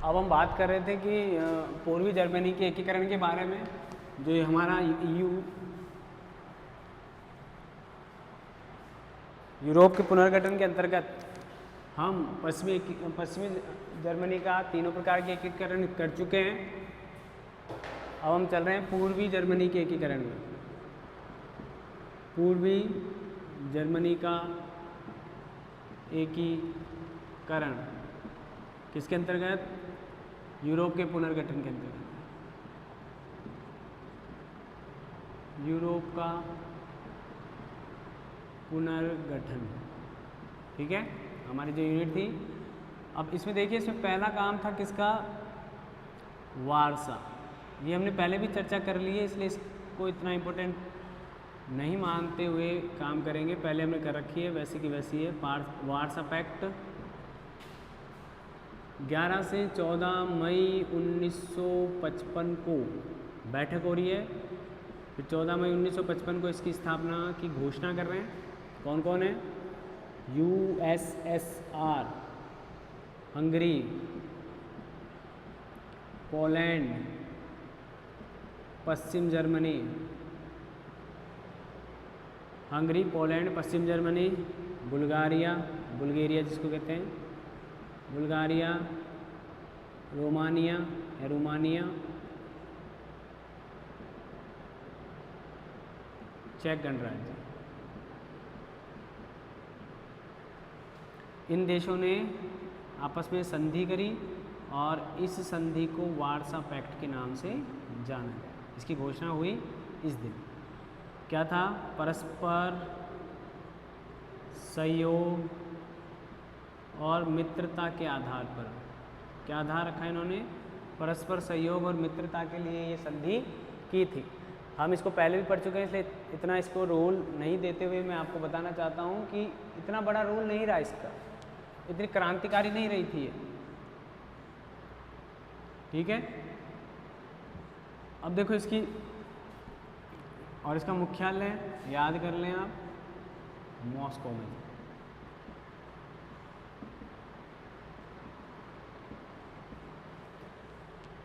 अब हम बात कर रहे थे कि पूर्वी जर्मनी के एकीकरण के बारे में, जो ये हमारा यूरोप के पुनर्गठन के अंतर्गत हम पश्चिमी जर्मनी का तीनों प्रकार के एकीकरण कर चुके हैं। अब हम चल रहे हैं पूर्वी जर्मनी के एकीकरण में। पूर्वी जर्मनी का एकीकरण किसके अंतर्गत? यूरोप के पुनर्गठन के अंतर्गत। यूरोप का पुनर्गठन, ठीक है, हमारी जो यूनिट थी। अब इसमें देखिए, इसमें पहला काम था किसका? वारसा। ये हमने पहले भी चर्चा कर ली है, इसलिए इसको इतना इम्पोर्टेंट नहीं मानते हुए काम करेंगे। पहले हमने कर रखी है, वैसी की वैसी है। वारसा पैक्ट 11 से 14 मई 1955 को बैठक हो रही है। फिर 14 मई 1955 को इसकी स्थापना की घोषणा कर रहे हैं। कौन कौन है? USSR, हंगरी, पोलैंड, पश्चिम जर्मनी, हंगरी, पोलैंड, पश्चिम जर्मनी, बुल्गारिया जिसको कहते हैं, बुल्गारिया, रोमानिया, चेक गणराज्य। इन देशों ने आपस में संधि करी और इस संधि को वारसा पैक्ट के नाम से जाना गया। इसकी घोषणा हुई इस दिन। क्या था? परस्पर सहयोग और मित्रता के आधार पर। क्या आधार रखा इन्होंने? परस्पर सहयोग और मित्रता के लिए ये संधि की थी। हम इसको पहले भी पढ़ चुके हैं, इसलिए इतना इसको रोल नहीं देते हुए मैं आपको बताना चाहता हूँ कि इतना बड़ा रोल नहीं रहा इसका, इतनी क्रांतिकारी नहीं रही थी ये, ठीक है। अब देखो इसकी, और इसका मुख्यालय याद कर लें आप, मॉस्को में।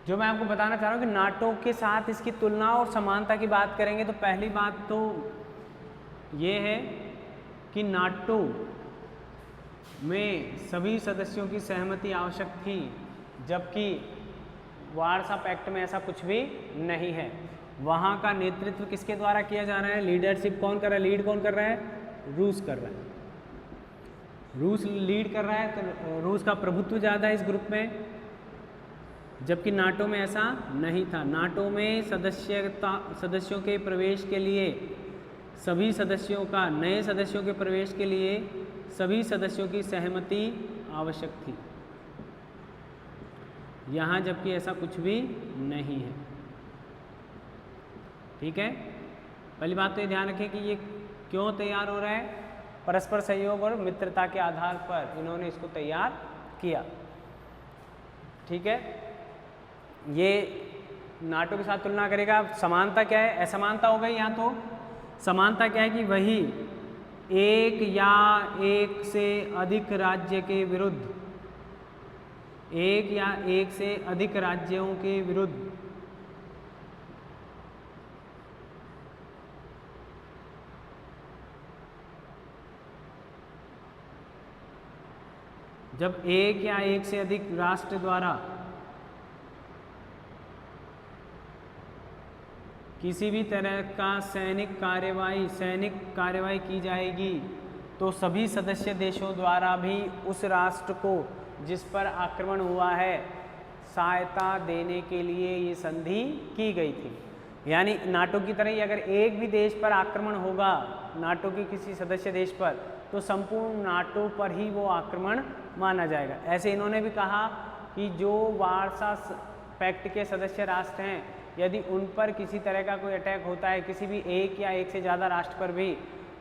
जो मैं आपको बताना चाह रहा हूँ कि नाटो के साथ इसकी तुलना और समानता की बात करेंगे तो पहली बात तो ये है कि नाटो में सभी सदस्यों की सहमति आवश्यक थी, जबकि वारसा पैक्ट में ऐसा कुछ भी नहीं है। वहाँ का नेतृत्व किसके द्वारा किया जा रहा है? लीडरशिप कौन कर रहा है? लीड कौन कर रहा है? रूस कर रहा है। रूस लीड कर रहा है, तो रूस का प्रभुत्व ज़्यादा है इस ग्रुप में, जबकि नाटो में ऐसा नहीं था। नाटो में सदस्यों के प्रवेश के लिए सभी सदस्यों का, नए सदस्यों के प्रवेश के लिए सभी सदस्यों की सहमति आवश्यक थी। यहाँ जबकि ऐसा कुछ भी नहीं है, ठीक है। पहली बात तो ये ध्यान रखें कि ये क्यों तैयार हो रहा है? परस्पर सहयोग और मित्रता के आधार पर इन्होंने इसको तैयार किया, ठीक है। ये नाटो के साथ तुलना करेगा। समानता क्या है? असमानता हो गई यहाँ। तो समानता क्या है कि वही एक या एक से अधिक राज्य के विरुद्ध, एक या एक से अधिक राज्यों के विरुद्ध जब एक या एक से अधिक राष्ट्र द्वारा किसी भी तरह का सैनिक कार्यवाही की जाएगी तो सभी सदस्य देशों द्वारा भी उस राष्ट्र को जिस पर आक्रमण हुआ है सहायता देने के लिए ये संधि की गई थी। यानी नाटो की तरह ही अगर एक भी देश पर आक्रमण होगा, नाटो के किसी सदस्य देश पर, तो संपूर्ण नाटो पर ही वो आक्रमण माना जाएगा। ऐसे इन्होंने भी कहा कि जो वारसा पैक्ट के सदस्य राष्ट्र हैं, यदि उन पर किसी तरह का कोई अटैक होता है, किसी भी एक या एक से ज़्यादा राष्ट्र पर भी,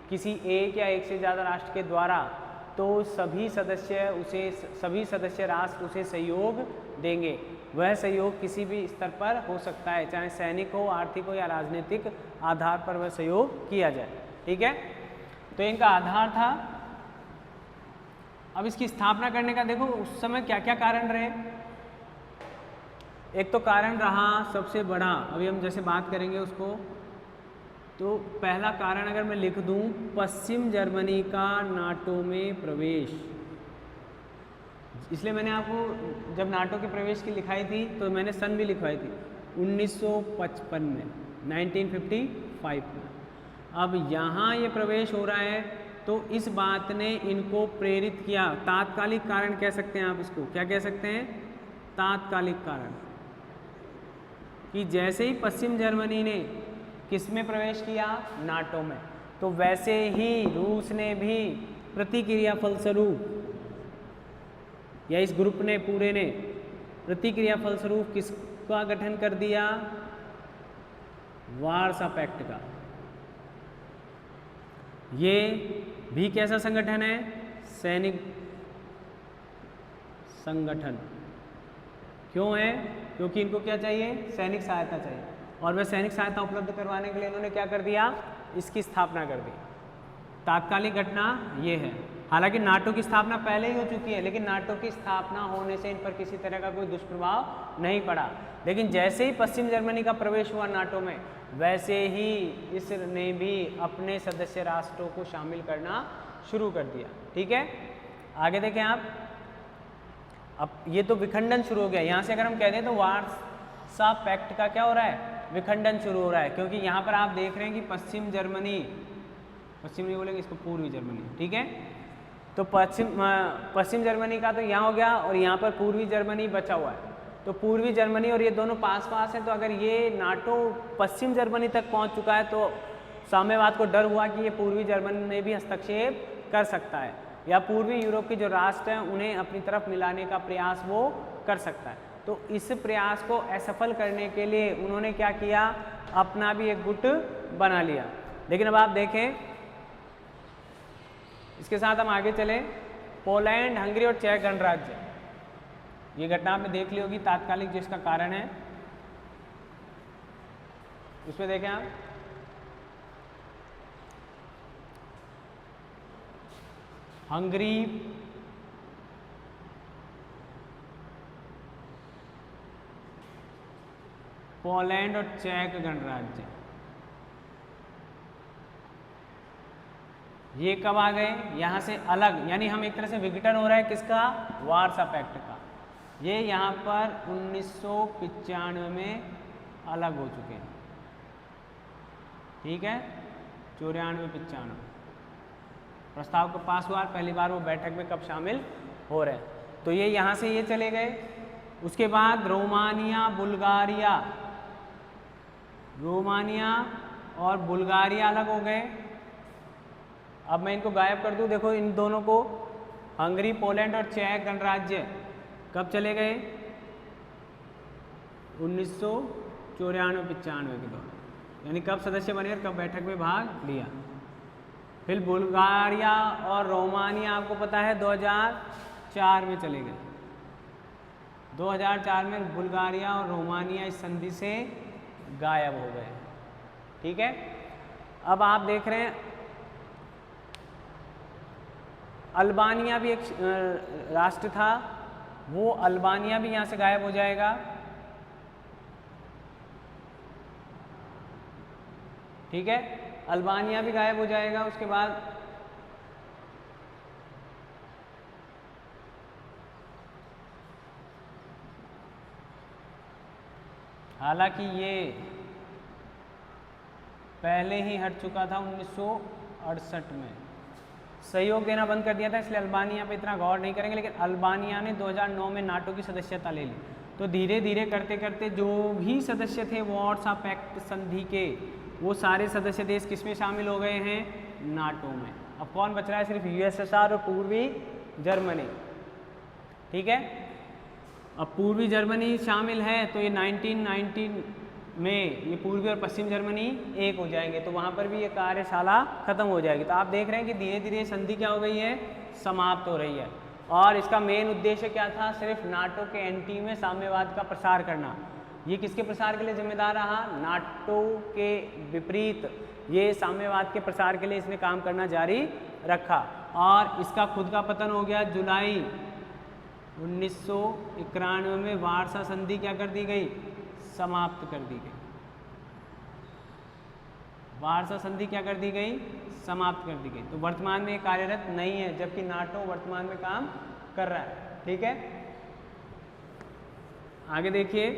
किसी एक या एक से ज़्यादा राष्ट्र के द्वारा, तो सभी सदस्य राष्ट्र उसे सहयोग देंगे। वह सहयोग किसी भी स्तर पर हो सकता है, चाहे सैनिक हो, आर्थिक हो या राजनीतिक आधार पर वह सहयोग किया जाए, ठीक है। तो इनका आधार था। अब इसकी स्थापना करने का देखो उस समय क्या क्या कारण रहे। एक तो कारण रहा सबसे बड़ा, अभी हम जैसे बात करेंगे उसको, तो पहला कारण अगर मैं लिख दूं, पश्चिम जर्मनी का नाटो में प्रवेश। इसलिए मैंने आपको जब नाटो के प्रवेश की लिखाई थी तो मैंने सन भी लिखवाई थी 1955 में, 1955 में। अब यहाँ ये प्रवेश हो रहा है तो इस बात ने इनको प्रेरित किया। तात्कालिक कारण कह सकते हैं आप इसको, क्या कह सकते हैं, तात्कालिक कारण, कि जैसे ही पश्चिम जर्मनी ने किस में प्रवेश किया, नाटो में, तो वैसे ही रूस ने भी प्रतिक्रिया फलस्वरूप, या इस ग्रुप ने पूरे ने प्रतिक्रिया फलस्वरूप किसका गठन कर दिया, वार्सा पैक्ट का। ये भी कैसा संगठन है, सैनिक संगठन। क्यों है, क्योंकि इनको क्या चाहिए, सैनिक सहायता चाहिए, और वह सैनिक सहायता उपलब्ध करवाने के लिए इन्होंने क्या कर दिया, इसकी स्थापना कर दी। तात्कालिक घटना ये है। हालांकि नाटो की स्थापना पहले ही हो चुकी है, लेकिन नाटो की स्थापना होने से इन पर किसी तरह का कोई दुष्प्रभाव नहीं पड़ा। लेकिन जैसे ही पश्चिम जर्मनी का प्रवेश हुआ नाटो में, वैसे ही इसने भी अपने सदस्य राष्ट्रों को शामिल करना शुरू कर दिया। ठीक है, आगे देखें आप। अब ये तो विखंडन शुरू हो गया। यहाँ से अगर हम कह दें तो वार्सा पैक्ट का क्या हो रहा है, विखंडन शुरू हो रहा है, क्योंकि यहाँ पर आप देख रहे हैं कि पश्चिम जर्मनी, पश्चिम नहीं बोलेंगे इसको, पूर्वी जर्मनी, ठीक है, तो पश्चिम जर्मनी का तो यहाँ हो गया, और यहाँ पर पूर्वी जर्मनी बचा हुआ है। तो पूर्वी जर्मनी और ये दोनों पास पास हैं, तो अगर ये नाटो पश्चिम जर्मनी तक पहुँच चुका है तो साम्यवाद को डर हुआ कि ये पूर्वी जर्मनी में भी हस्तक्षेप कर सकता है, या पूर्वी यूरोप के जो राष्ट्र हैं उन्हें अपनी तरफ मिलाने का प्रयास वो कर सकता है। तो इस प्रयास को असफल करने के लिए उन्होंने क्या किया, अपना भी एक गुट बना लिया। लेकिन अब आप देखें, इसके साथ हम आगे चलें। पोलैंड, हंगरी और चेक गणराज्य, ये घटना आपने देख ली होगी, तात्कालिक जिसका कारण है उसमें देखें आप। हंगरी, पोलैंड और चेक गणराज्य, ये कब आ गए, यहाँ से अलग, यानी हम एक तरह से विघटन हो रहा है किसका, वार्सा पैक्ट का। ये यहाँ पर 1995 में अलग हो चुके हैं। ठीक है, 94-95 प्रस्ताव को पास हुआ, पहली बार वो बैठक में कब शामिल हो रहे हैं। तो ये यहाँ से ये चले गए। उसके बाद रोमानिया, बुल्गारिया, रोमानिया और बुल्गारिया अलग हो गए। अब मैं इनको गायब कर दूं, देखो इन दोनों को, हंगरी, पोलैंड और चेक गणराज्य कब चले गए, 1994-95 के दौरान, यानी कब सदस्य बने और कब बैठक में भाग लिया। फिर बुल्गारिया और रोमानिया आपको पता है 2004 में चले गए। 2004 में बुल्गारिया और रोमानिया इस संधि से गायब हो गए। ठीक है, अब आप देख रहे हैं अल्बानिया भी एक राष्ट्र था, वो अल्बानिया भी यहाँ से गायब हो जाएगा। ठीक है, अल्बानिया भी गायब हो जाएगा। उसके बाद हालांकि ये पहले ही हट चुका था 1968 में, सहयोग देना बंद कर दिया था, इसलिए अल्बानिया पे इतना गौर नहीं करेंगे। लेकिन अल्बानिया ने 2009 में नाटो की सदस्यता ले ली। तो धीरे धीरे करते करते जो भी सदस्य थे वार्सा पैक्ट संधि के, वो सारे सदस्य देश किस में शामिल हो गए हैं, नाटो में। अब कौन बच रहा है, सिर्फ यूएसएसआर और पूर्वी जर्मनी। ठीक है, अब पूर्वी जर्मनी शामिल है, तो ये 1990 में ये पूर्वी और पश्चिम जर्मनी एक हो जाएंगे, तो वहाँ पर भी ये कार्यशाला खत्म हो जाएगी। तो आप देख रहे हैं कि धीरे धीरे संधि क्या हो गई है, समाप्त हो रही है। और इसका मेन उद्देश्य क्या था, सिर्फ नाटो के एंटी में साम्यवाद का प्रसार करना। ये किसके प्रसार के लिए जिम्मेदार रहा, नाटो के विपरीत ये साम्यवाद के प्रसार के लिए इसने काम करना जारी रखा। और इसका खुद का पतन हो गया जुलाई 1991 में वारसा संधि क्या कर दी गई, समाप्त कर दी गई। वारसा संधि क्या कर दी गई, समाप्त कर दी गई। तो वर्तमान में कार्यरत नहीं है, जबकि नाटो वर्तमान में काम कर रहा है। ठीक है, आगे देखिए